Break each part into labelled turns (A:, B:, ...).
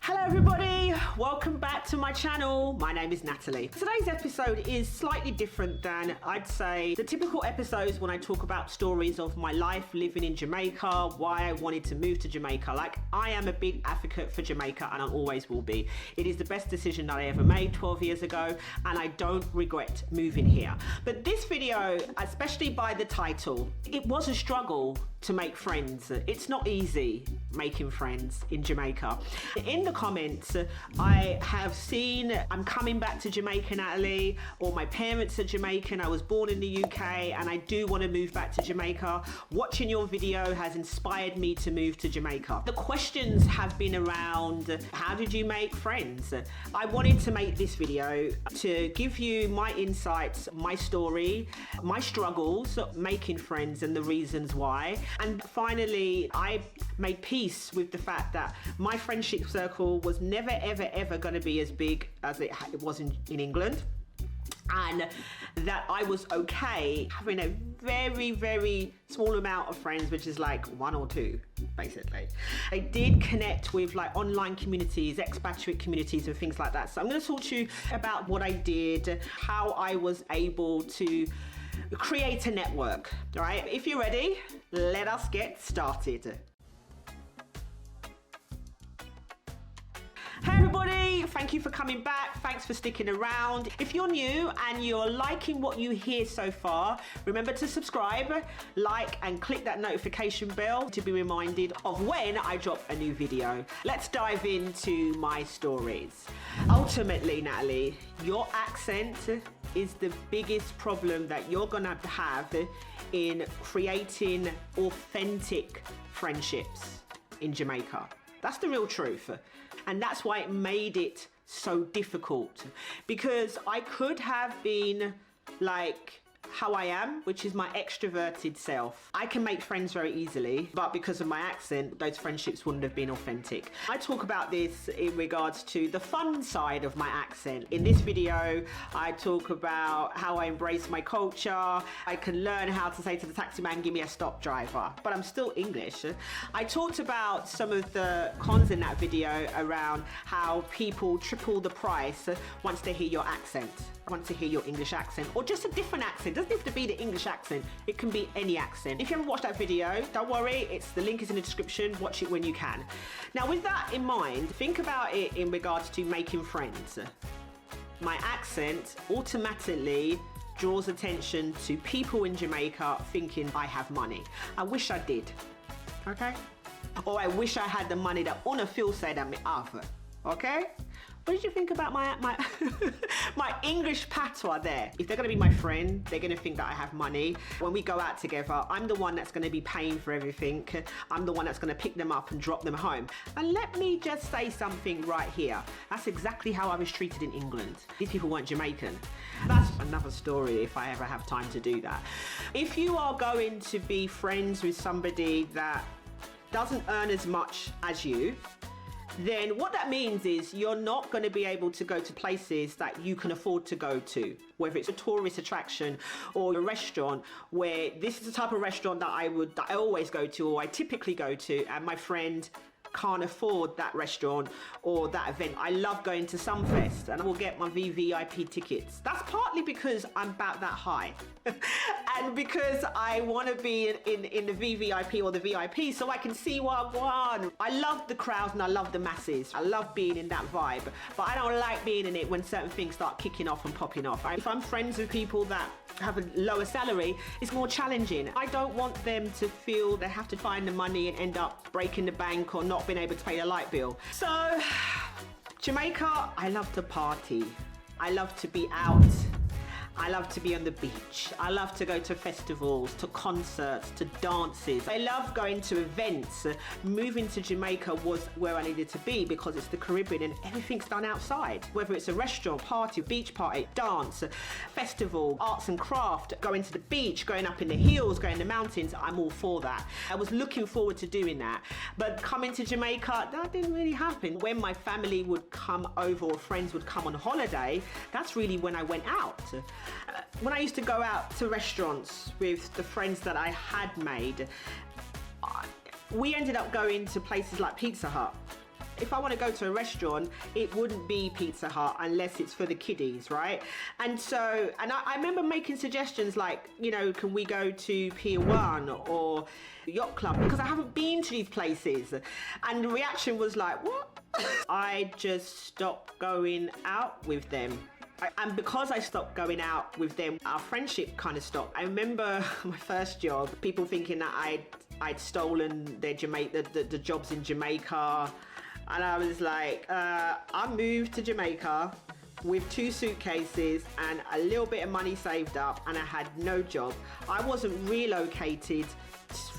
A: Hello everybody, welcome back to my channel. My name is Natalie. Today's episode is slightly different than I'd say the typical episodes when I talk about stories of my life living in Jamaica, why I wanted to move to Jamaica. Like, I am a big advocate for Jamaica and I always will be. It is the best decision that I ever made 12 years ago and I don't regret moving here. But this video, especially by the title, it was a struggle to make friends. It's not easy making friends in Jamaica. In the comments, I have seen I'm coming back to Jamaica, Natalie, or my parents are Jamaican, I was born in the UK and I do want to move back to Jamaica. Watching your video has inspired me to move to Jamaica. The questions have been around, how did you make friends? I wanted to make this video to give you my insights, my story, my struggles making friends and the reasons why. And finally, I made peace with the fact that my friendship circle was never, ever going to be as big as it was in England. And that I was okay having a very, very small amount of friends, which is like one or two, basically. I did connect with like online communities, expatriate communities and things like that. So I'm going to talk to you about what I did, how I was able to create a network. All right, if you're ready, let us get started. Hey everybody, thank you for coming back. Thanks for sticking around. If you're new and you're liking what you hear so far, remember to subscribe, like, and click that notification bell to be reminded of when I drop a new video. Let's dive into my stories. Ultimately, Natalie, your accent is the biggest problem that you're gonna have in creating authentic friendships in Jamaica. That's the real truth. And that's why it made it so difficult, because I could have been like how I am, which is my extroverted self. I can make friends very easily, but because of my accent, those friendships wouldn't have been authentic. I talk about this in regards to the fun side of my accent. In this video, I talk about how I embrace my culture. I can learn how to say to the taxi man, give me a stop, driver, but I'm still English. I talked about some of the cons in that video around how people triple the price once they hear your accent, once they hear your English accent, or just a different accent. It doesn't have to be the English accent, it can be any accent. If you haven't watched that video, don't worry, the link is in the description, watch it when you can. Now with that in mind, think about it in regards to making friends. My accent automatically draws attention to people in Jamaica thinking I have money. I wish I did, okay? Or I wish I had the money that Una Phil said I have, okay? What did you think about my my English patois there? If they're gonna be my friend, they're gonna think that I have money. When we go out together, I'm the one that's gonna be paying for everything. I'm the one that's gonna pick them up and drop them home. And let me just say something right here. That's exactly how I was treated in England. These people weren't Jamaican. That's another story if I ever have time to do that. If you are going to be friends with somebody that doesn't earn as much as you, then what that means is you're not going to be able to go to places that you can afford to go to, whether it's a tourist attraction or a restaurant where this is the type of restaurant that I always go to, or I typically go to, and my friend can't afford that restaurant or that event. I love going to Sunfest and I will get my VVIP tickets. That's partly because I'm about that high and because I want to be in the VVIP or the VIP so I can see what I want. I love the crowds and I love the masses. I love being in that vibe, but I don't like being in it when certain things start kicking off and popping off. If I'm friends with people that have a lower salary, it's more challenging. I don't want them to feel they have to find the money and end up breaking the bank or not being able to pay the light bill. So, Jamaica, I love to party. I love to be out. I love to be on the beach. I love to go to festivals, to concerts, to dances. I love going to events. Moving to Jamaica was where I needed to be because it's the Caribbean and everything's done outside. Whether it's a restaurant, party, beach party, dance, festival, arts and craft, going to the beach, going up in the hills, going to the mountains, I'm all for that. I was looking forward to doing that. But coming to Jamaica, that didn't really happen. When my family would come over or friends would come on holiday, that's really when I went out. When I used to go out to restaurants with the friends that I had made, we ended up going to places like Pizza Hut. If I want to go to a restaurant, it wouldn't be Pizza Hut unless it's for the kiddies, right? And so, I remember making suggestions like, you know, can we go to Pier 1 or Yacht Club? Because I haven't been to these places. And the reaction was like, what? I just stopped going out with them. And because I stopped going out with them, our friendship kind of stopped. I remember my first job, people thinking that I'd stolen their the jobs in Jamaica. And I was like, I moved to Jamaica with 2 suitcases and a little bit of money saved up, and I had no job. I wasn't relocated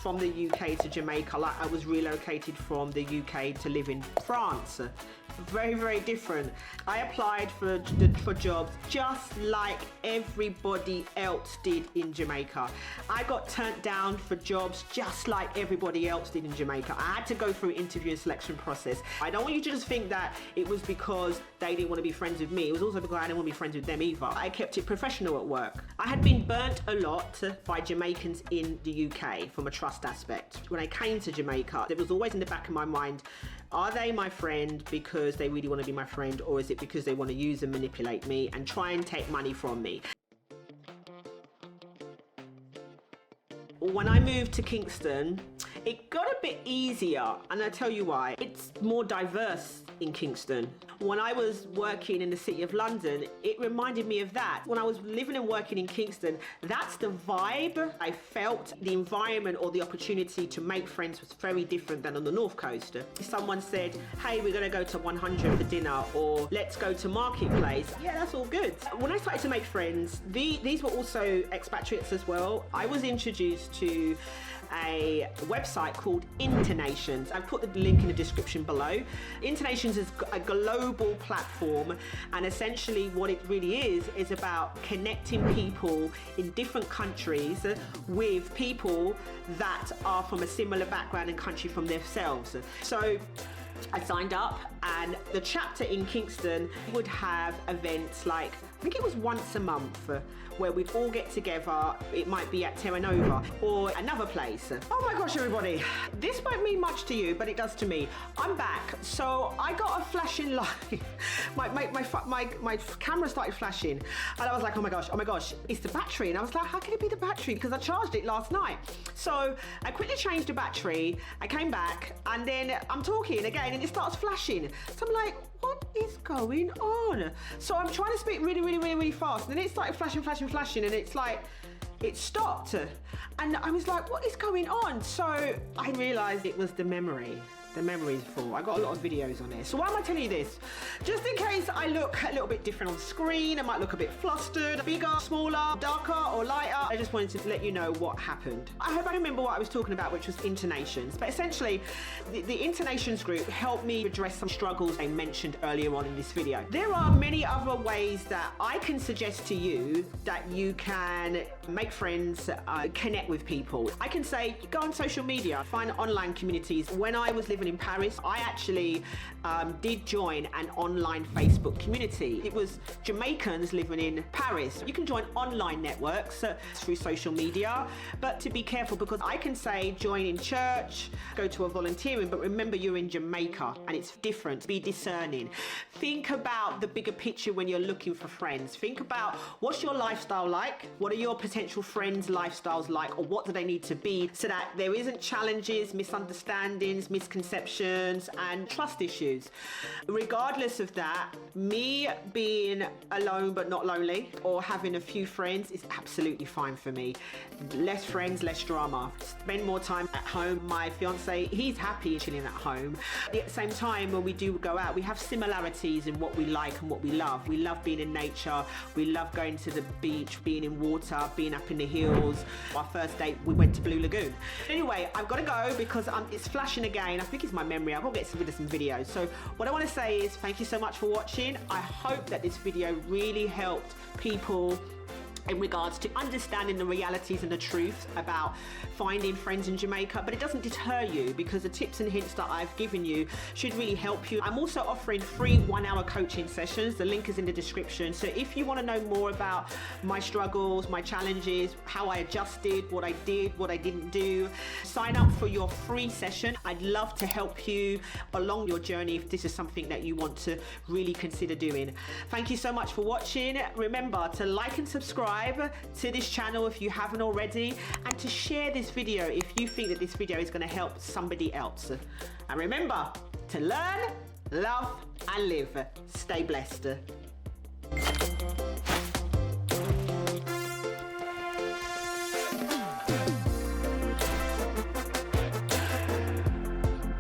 A: from the UK to Jamaica like I was relocated from the UK to live in France. Very, very different. I applied for jobs just like everybody else did in Jamaica. I got turned down for jobs just like everybody else did in Jamaica. I had to go through interview and selection process. I don't want you to just think that it was because they didn't want to be friends with me. It was also because I didn't want to be friends with them either. I kept it professional at work. I had been burnt a lot by Jamaicans in the UK from a trust aspect. When I came to Jamaica, it was always in the back of my mind, are they my friend because they really want to be my friend, or is it because they want to use and manipulate me and try and take money from me? When I moved to Kingston, it got a bit easier, and I'll tell you why. It's more diverse in Kingston. When I was working in the City of London, it reminded me of that. When I was living and working in Kingston, that's the vibe I felt. The environment or the opportunity to make friends was very different than on the North Coast. If someone said, hey, we're gonna go to 100 for dinner, or let's go to Marketplace, yeah, that's all good. When I started to make friends, these were also expatriates as well. I was introduced to a website called Internations. I've put the link in the description below. Internations is a global platform, and essentially what it really is about connecting people in different countries with people that are from a similar background and country from themselves. So I signed up, and the chapter in Kingston would have events like, I think it was once a month, where we'd all get together. It might be at Terra Nova or another place. Oh my gosh, everybody. This won't mean much to you, but it does to me. I'm back. So I got a flashing light. my camera started flashing, and I was like, oh my gosh, it's the battery. And I was like, how can it be the battery? Because I charged it last night. So I quickly changed the battery. I came back, and then I'm talking again, and it starts flashing. So I'm like, what is going on? So I'm trying to speak really fast, and then it started flashing, and it's like, it stopped. And I was like, what is going on? So I realized it was the memory. The memory's full. I got a lot of videos on this. So why am I telling you this? Just in case I look a little bit different on screen, I might look a bit flustered, bigger, smaller, darker or lighter. I just wanted to let you know what happened. I hope I remember what I was talking about, which was Internations. But essentially, the Internations group helped me address some struggles I mentioned earlier on in this video. There are many other ways that I can suggest to you that you can make friends, connect with people. I can say, go on social media, find online communities. When I was living in Paris, I actually did join an online Facebook community. It was Jamaicans living in Paris. You can join online networks through social media, but to be careful, because I can say join in church, go to a volunteering, but remember you're in Jamaica and it's different. Be discerning. Think about the bigger picture when you're looking for friends. Think about, what's your lifestyle like? What are your potential friends' lifestyles like, or what do they need to be, so that there isn't challenges, misunderstandings, misconceptions and trust issues. Regardless of that, me being alone but not lonely, or having a few friends, is absolutely fine for me. Less friends, less drama. Spend more time at home. My fiance, he's happy chilling at home. At the same time, when we do go out, we have similarities in what we like and what we love. We love being in nature. We love going to the beach, being in water, being up in the hills. Our first date, we went to Blue Lagoon. Anyway, I've got to go because it's flashing again. I think it's my memory. I've got to get rid of some videos. So what I want to say is thank you so much for watching. I hope that this video really helped people in regards to understanding the realities and the truth about finding friends in Jamaica, but it doesn't deter you, because the tips and hints that I've given you should really help you. I'm also offering free 1-hour coaching sessions. The link is in the description. So if you want to know more about my struggles, my challenges, how I adjusted, what I did, what I didn't do, sign up for your free session. I'd love to help you along your journey if this is something that you want to really consider doing. Thank you so much for watching. Remember to like and subscribe to this channel if you haven't already, and to share this video if you think that this video is going to help somebody else. And remember to learn, love and live. Stay blessed.